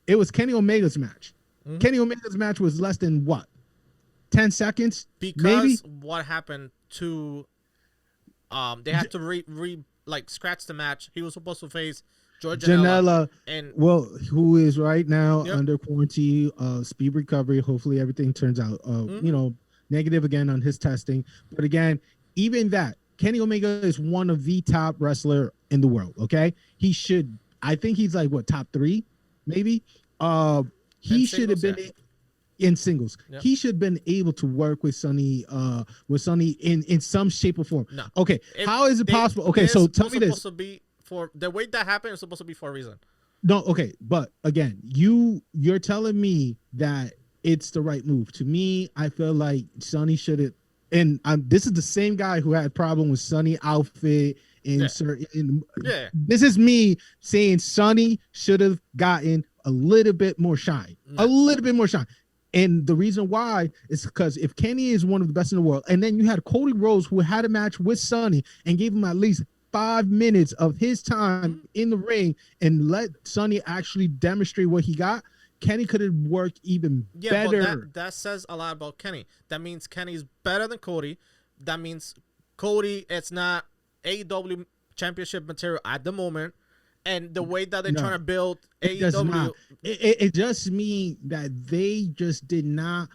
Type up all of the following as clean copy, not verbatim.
it was Kenny Omega's match. Mm-hmm. Kenny Omega's match was less than what? 10 seconds? Because maybe? What happened to they had to scratch the match. He was supposed to face George Janela, and who is right now Yep. under quarantine, speed recovery. Hopefully everything turns out negative again on his testing. But again, even that, Kenny Omega is one of the top wrestler in the world. Okay, I think he's like what, top 3, maybe. He should have been in singles. Yep. He should have been able to work with Sonny in some shape or form. No. Okay, how is it possible? Okay, so tell me this. Supposed to be for the way that happened. It's supposed to be for a reason. No, okay, but again, you're telling me that it's the right move. To me, I feel like Sonny should have. And this is the same guy who had problem with Sonny outfit and certain. Yeah. This is me saying Sonny should have gotten a little bit more shine, a little bit more shine. And the reason why is because if Kenny is one of the best in the world, and then you had Cody Rhodes who had a match with Sonny and gave him at least 5 minutes of his time in the ring and let Sonny actually demonstrate what he got, Kenny could have worked even better. But that says a lot about Kenny. That means Kenny's better than Cody. That means Cody, it's not AEW championship material at the moment. And the way that they're trying to build AEW. It just means that they just did not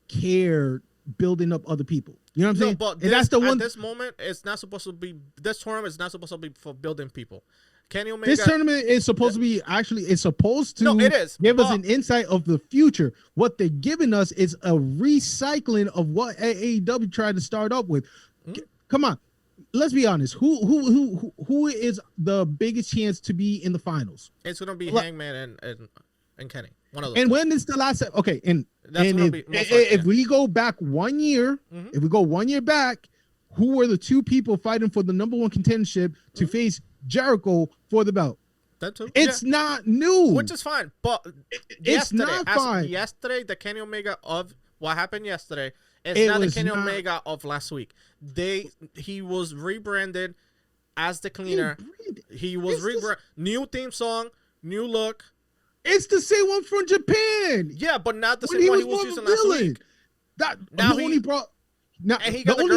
care building up other people. You know what I'm saying? But that's the one. At this moment, it's not supposed to be. This tournament is not supposed to be for building people. Kenny Omega. This tournament is supposed to be it's supposed to it is, give us an insight of the future. What they're giving us is a recycling of what AEW tried to start up with. Come on, let's be honest. Who is the biggest chance to be in the finals? It's gonna be Hangman and Kenny. One of those. And when is the last? Okay, if we go back 1 year, if we go 1 year back, who were the 2 people fighting for the #1 contendership to face Jericho for the belt? That too. It's not new, which is fine. But it's not fine. Yesterday, the Kenny Omega of what happened yesterday is not the Kenny Omega of last week. He was rebranded as the cleaner. He was rebranded. New theme song, new look. It's the same one from Japan. Yeah, but not the same one he was using last week. The only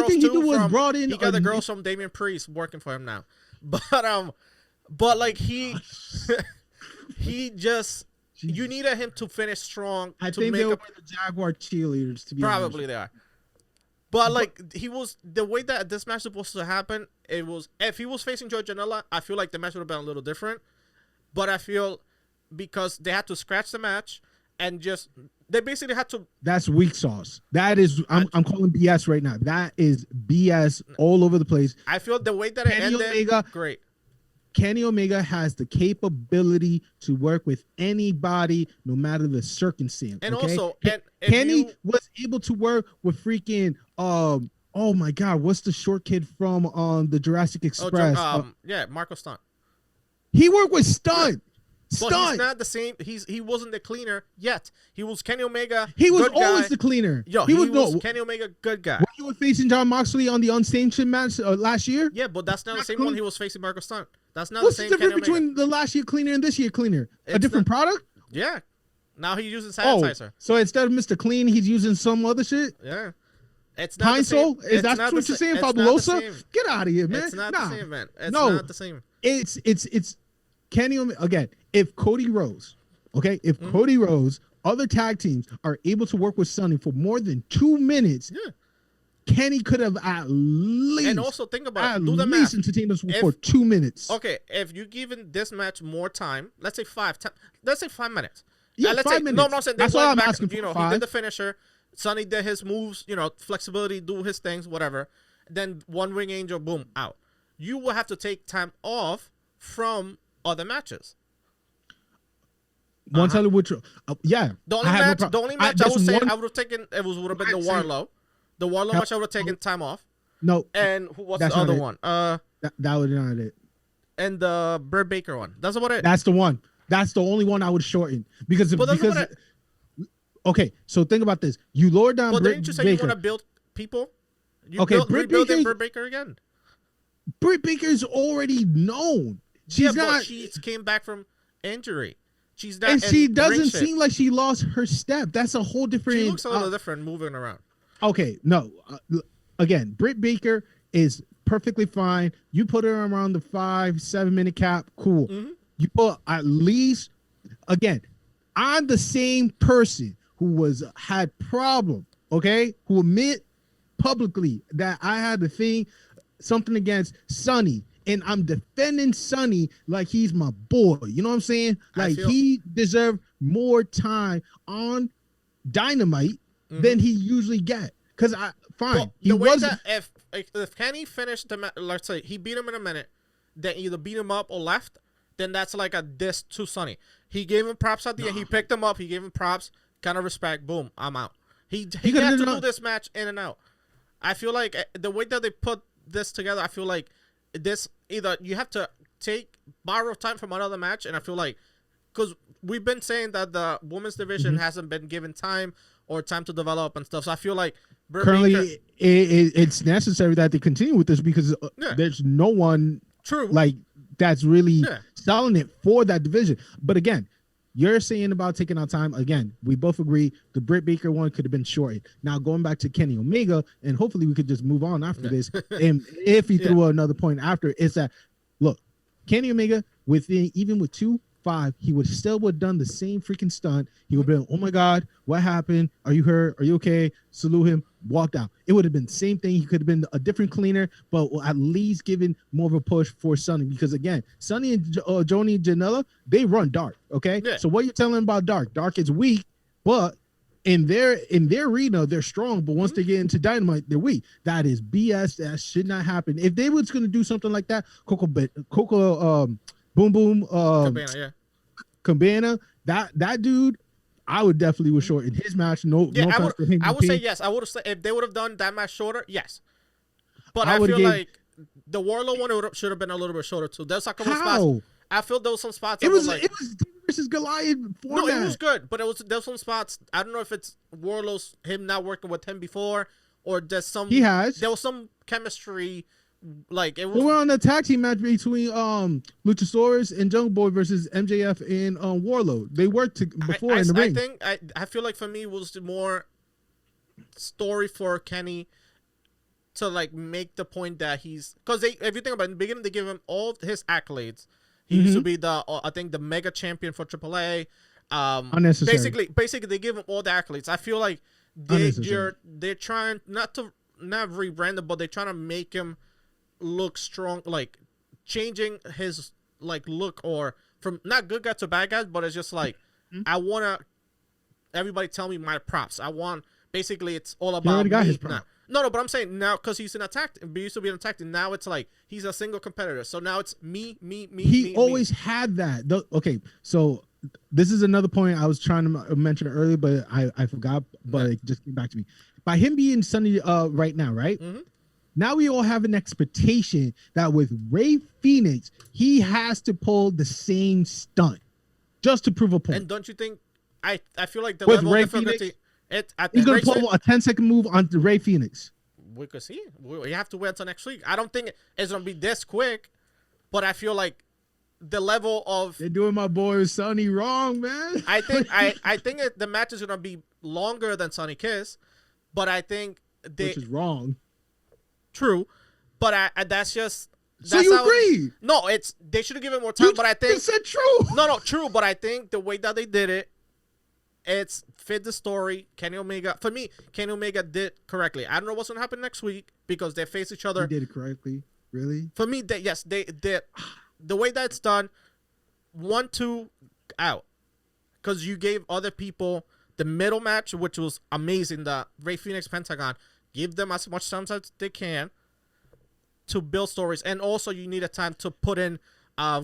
thing he did was brought in. He got the girls from Damian Priest working for him now, but like he just you needed him to finish strong. I think they were the Jaguar cheerleaders, to be probably honest. They are. But like he was the way that this match was supposed to happen. It was if he was facing George Janela, I feel like the match would have been a little different. But I feel because they had to scratch the match and they basically had to. That's weak sauce. That is I'm calling BS right now. That is BS all over the place. I feel the way that it ended, great. Kenny Omega has the capability to work with anybody, no matter the circumstance. And okay? also, Kenny was able to work with freaking oh my God, what's the short kid from the Jurassic Express? Marco Stunt. He worked with Stunt. But he's not the same. He wasn't the cleaner yet. He was Kenny Omega. He was always the cleaner. He was Kenny Omega, good guy. When he was facing John Moxley on the unsanctioned match last year. Yeah, but that's not the same one he was facing Marco Stunt. That's not What's the same. What's the difference between the last year cleaner and this year cleaner? A different product? Yeah. Now he's using sanitizer. So instead of Mr. Clean, he's using some other shit? Yeah. It's not Pine Sol? Is that what you're saying, Fabulosa? Get out of here, man. It's not the same, man. It's not the same. It's Kenny Omega. Again, if Cody Rhodes, Cody Rhodes, other tag teams are able to work with Sonny for more than 2 minutes, Kenny could have at least. And also think about it. Do the math. Entertained us for 2 minutes. Okay, if you're giving this match more time, let's say 5 minutes. Yeah, let's 5 minutes. No, I'm not saying that's all I'm asking for. He did the finisher. Sonny did his moves, flexibility, do his things, whatever. Then one Wing Angel, boom, out. You will have to take time off from other matches. One tell you which, The only match I would say I would have taken would have been the Warlow. The Warlow match I would have taken time off. No. And what's the other one? That was not it. And the Britt Baker one. That's about it. That's the one. That's the only one I would shorten because okay, so think about this. You lower down Britt Baker. Didn't you say you want to build people? Britt Baker again. Britt Baker is already known. She came back from injury. she's not. And she doesn't shit. seem like she lost her step. That's a whole different. She looks a little different moving around. Okay, no. Again, Britt Baker is perfectly fine. You put her around the 5-7 minute cap, cool. Mm-hmm. You put at least, again, I'm the same person who had problem, okay, who admit publicly that I had something against Sonny, and I'm defending Sonny like he's my boy. You know what I'm saying? Like he deserved more time on Dynamite than he usually get. Because he wasn't. If Kenny finished the match, let's say he beat him in a minute, then either beat him up or left, then that's like a diss to Sonny. He gave him props at the end. He picked him up. He gave him props. Kind of respect. Boom. I'm out. He had to do this match in and out. I feel like the way that they put this together, I feel like this either you have to borrow time from another match, and I feel like because we've been saying that the women's division hasn't been given time or time to develop and stuff. So I feel like currently it's necessary that they continue with this because there's no one like that's really selling it for that division. But again, you're saying about taking our time. Again, we both agree the Britt Baker one could have been shortened. Now going back to Kenny Omega, and hopefully we could just move on after this. And if he threw another point after, it's that look, Kenny Omega even with 2-5, he would still have done the same freaking stunt. He would have been, oh my God, what happened? Are you hurt? Are you okay? Salute him, walk down. It would have been the same thing. He could have been a different cleaner, but at least given more of a push for Sonny. Because again, Sonny and Joni Janela, they run dark. Okay. Yeah. So what you're telling about dark? Dark is weak, but in their arena, they're strong. But once they get into Dynamite, they're weak. That is BS. That should not happen. If they was going to do something like that, Coco Boom Boom Cabana, that dude, I would definitely would shorten his match. No offense for him. I would say yes. I would have said if they would have done that match shorter, yes. But I feel like the Warlow one should have been a little bit shorter too. There's a couple spots. I feel there was some spots. It was versus Goliath format. No, it was good, but there's some spots. I don't know if it's Warlow's him not working with him before, or there's some. There was some chemistry. Like it was. We were on the tag team match between Luchasaurus and Jungle Boy versus MJF and Warlow. They worked before in the ring. I feel like for me it was more story for Kenny to like make the point that he's because if you think about it, in the beginning they give him all his accolades. He used to be the mega champion for AAA. Unnecessary. Basically they give him all the accolades. I feel like they're trying not rebrand him, but they're trying to make him look strong, like changing his like look or from not good guy to bad guy, but it's just like I want to everybody tell me my props. I want basically it's all about already got his props. No, but I'm saying now because he's in attack, he used to be an attack, and now it's like he's a single competitor. So now it's me. He always had that. Okay, so this is another point I was trying to mention earlier, but I forgot, but it just came back to me. By him being Sonny right now, right? Now we all have an expectation that with Rey Fenix, he has to pull the same stunt just to prove a point. And don't you think? I feel like the with level Rey of difficulty. He's going to pull a 10-second move on the Rey Fenix. We could see. We have to wait until next week. I don't think it's going to be this quick, but I feel like the level of they're doing my boy Sonny wrong, man. I think the match is going to be longer than Sonny Kiss, but I think which is wrong. True, but that's just. So you agree? No, they should have given more time. But I think you said true. No, true. But I think the way that they did it, it's fit the story. Kenny Omega, for me, Kenny Omega did correctly. I don't know what's gonna happen next week because they face each other. He did it correctly, really. For me, they did. The way that's done, 1-2 out, because you gave other people the middle match, which was amazing. The Rey Fenix Pentagon. Give them as much time as they can to build stories. And also you need a time to put in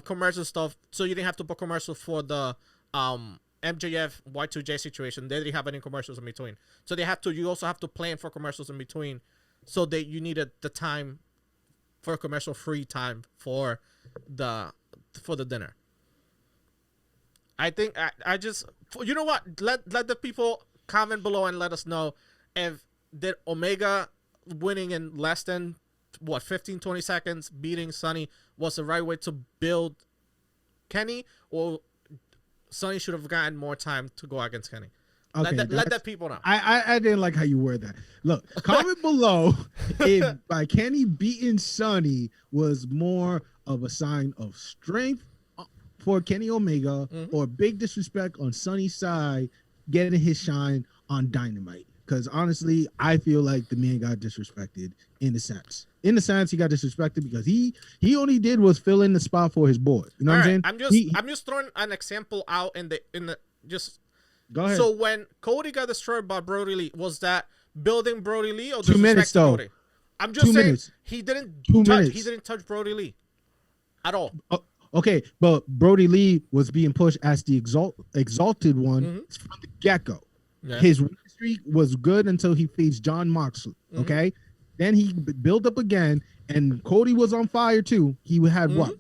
commercial stuff. So you didn't have to put commercials for the MJF Y2J situation. They didn't have any commercials in between. So you also have to plan for commercials in between. So that you needed the time for commercial free time for the dinner. I think I just, you know what? Let the people comment below and let us know if did Omega winning in less than 15-20 seconds beating Sonny was the right way to build Kenny, or Sonny should have gotten more time to go against Kenny. Okay, let that people know. I didn't like how you word that. Look, comment below if by Kenny beating Sonny was more of a sign of strength for Kenny Omega or big disrespect on Sonny's side getting his shine on Dynamite. Because honestly, I feel like the man got disrespected in the sense. In the sense, he got disrespected because he only did was fill in the spot for his boy. You know what I'm saying? I'm just throwing an example out in the just. Go ahead. So when Cody got destroyed by Brody Lee, was that building Brody Lee or 2 minutes though? Cody? I'm just saying he didn't touch Brody Lee at all. Okay, but Brody Lee was being pushed as the exalted one from the get-go. Yeah. His win streak was good until he faced John Moxley. Okay, then he built up again, and Cody was on fire too. He had what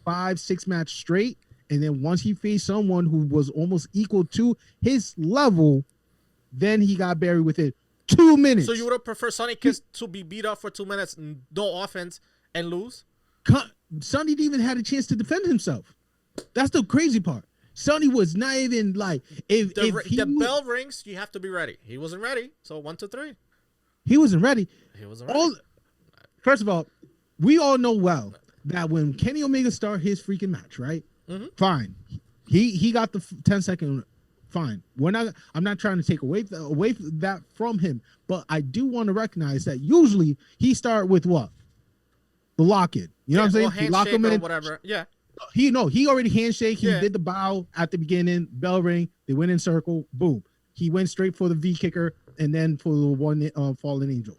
5-6 match straight. And then once he faced someone who was almost equal to his level, then he got buried within 2 minutes. So you would have preferred Sonny Kiss to be beat up for 2 minutes, no offense, and lose? Sonny didn't even had a chance to defend himself. That's the crazy part. Sonny was not even like if the bell rings, you have to be ready. He wasn't ready. So 1, 2, 3. He wasn't ready. He wasn't ready. First of all, we all know well that when Kenny Omega started his freaking match, right? Fine. He got the 10-second. Fine. I'm not trying to take away that from him, but I do want to recognize that usually he start with what? The lock-in. You know what I'm saying? He lock him in. Whatever. Yeah. He already handshake. He did the bow at the beginning. Bell ring. They went in circle. Boom. He went straight for the V kicker and then for the one fallen angel.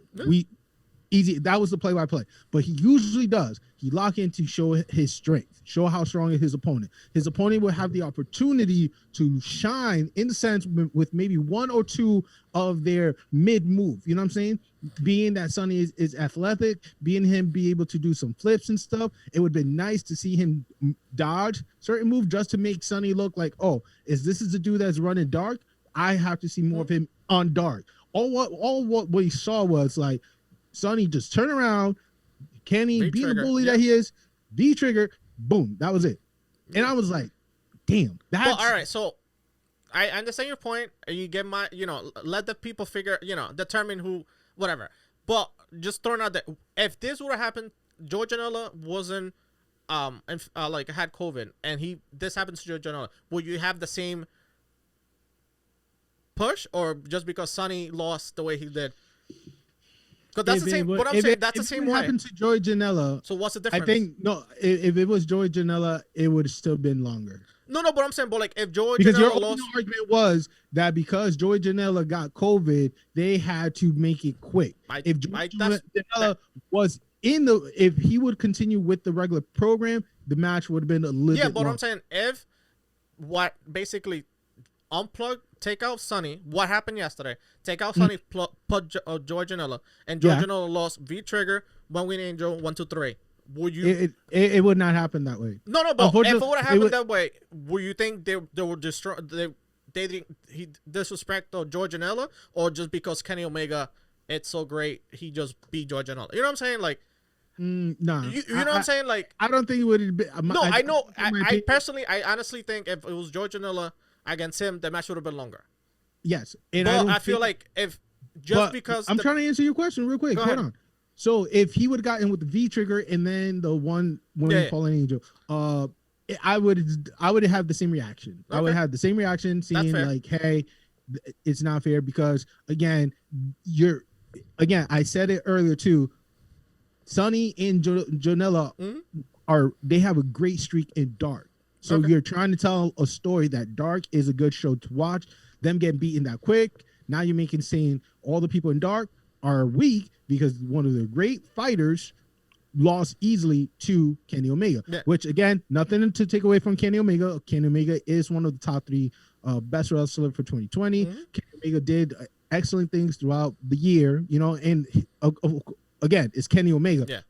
Easy. That was the play-by-play. But he usually does. He lock in to show his strength, show how strong is his opponent. His opponent will have the opportunity to shine in the sense with maybe 1 or 2 of their mid move. You know what I'm saying? Being that Sonny is athletic, being him be able to do some flips and stuff, it would be nice to see him dodge certain move just to make Sonny look like, oh, is the dude that's running dark? I have to see more of him on dark. All what we saw was like, Sonny just turn around, Kenny being the bully that he is, V-trigger, boom, that was it. And I was like, damn. Well, all right, so I understand your point. You get my, let the people figure, determine who, whatever. But just throwing out that if this would have happened, Joe Janela wasn't, had COVID, and this happens to Joe Janela, would you have the same push, or just because Sonny lost the way he did? Because that's the same. What I'm saying, that's the same way. If it happened to Joey Janela, so what's the difference? I think if it was Joey Janela, it would have still been longer. No, but I'm saying, but like if Joey because Janela your lost, argument was that because Joey Janela got COVID, they had to make it quick. If Joey Janela was if he would continue with the regular program, the match would have been a little bit longer. I'm saying if basically unplug, take out Sonny. What happened yesterday? Take out Sonny, put Joey Janela, and Joey Janela lost V-trigger, one win angel, 1, 2, 3. Would you? It would not happen that way. No, but if it would have happened that way, would you think they would destroy? They didn't he disrespect Joey Janela, or just because Kenny Omega, it's so great, he just beat Joey Janela? You know what I'm saying? Like, no, you know what I'm saying? Like, I don't think it would have been. I know. I personally, I honestly think if it was Joey Janela against him, the match would have been longer. Yes, and I feel like if because I'm trying to answer your question real quick. Hold on. So if he would have gotten with the V trigger and then the one when fallen angel, I would have the same reaction. Okay. I would have the same reaction, seeing like, hey, it's not fair because again, I said it earlier too. Sonny and Janela they have a great streak in dark. So you're trying to tell a story that dark is a good show to watch. Them getting beaten that quick. Now you're making saying all the people in dark are weak because one of the great fighters lost easily to Kenny Omega, which again, nothing to take away from Kenny Omega. Kenny Omega is one of the top 3 best wrestlers for 2020. Kenny Omega did excellent things throughout the year, and again, it's Kenny Omega. Yeah.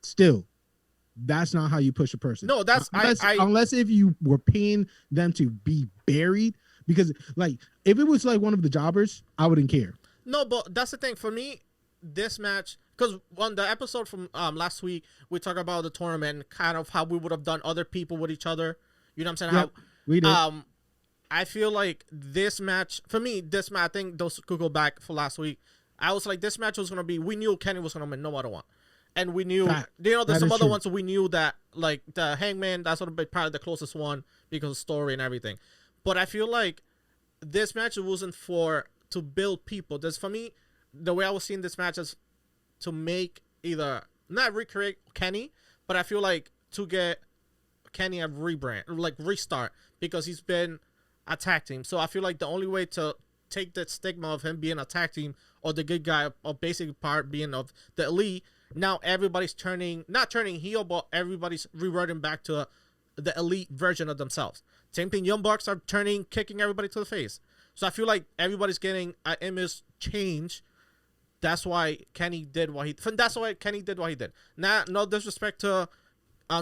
Still, that's not how you push a person. No, that's unless if you were paying them to be buried. Because, like, if it was, like, one of the jobbers, I wouldn't care. No, but that's the thing. For me, this match, because on the episode from last week, we talked about the tournament, kind of how we would have done other people with each other. You know what I'm saying? Yeah, we did. I feel like this match, for me, this match, I think those could go back for last week. I was like, this match was going to be, we knew Kenny was going to win no matter what. And we knew, there's some other ones we knew that, like, the Hangman, that's going to be probably the closest one because of story and everything. But I feel like this match wasn't to build people. For me, the way I was seeing this match is to make either, not recreate Kenny, but I feel like to get Kenny a rebrand, like restart, because he's been a tag team. So I feel like the only way to take that stigma of him being a tag team or the good guy, or basic part being of the elite, now everybody's not turning heel, but everybody's reverting back to the elite version of themselves. Same thing, Young Bucks are kicking everybody to the face. So I feel like everybody's getting an image change. That's why Kenny did what he did. No disrespect to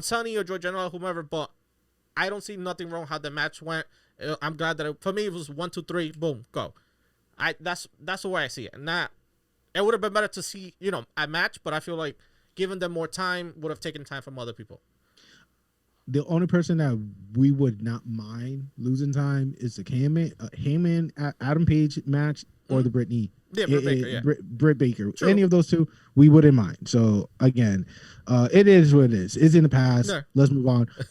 Sonny or Joe Janela, whomever, but I don't see nothing wrong how the match went. I'm glad that for me it was 1, 2, 3, boom, go. That's the way I see it. It would have been better to see, a match, but I feel like giving them more time would have taken time from other people. The only person that we would not mind losing time is the Heyman Adam Page match or the Britt Baker. True. Any of those two, we wouldn't mind. So again, it is what it is. It's in the past. Yeah. Let's move on.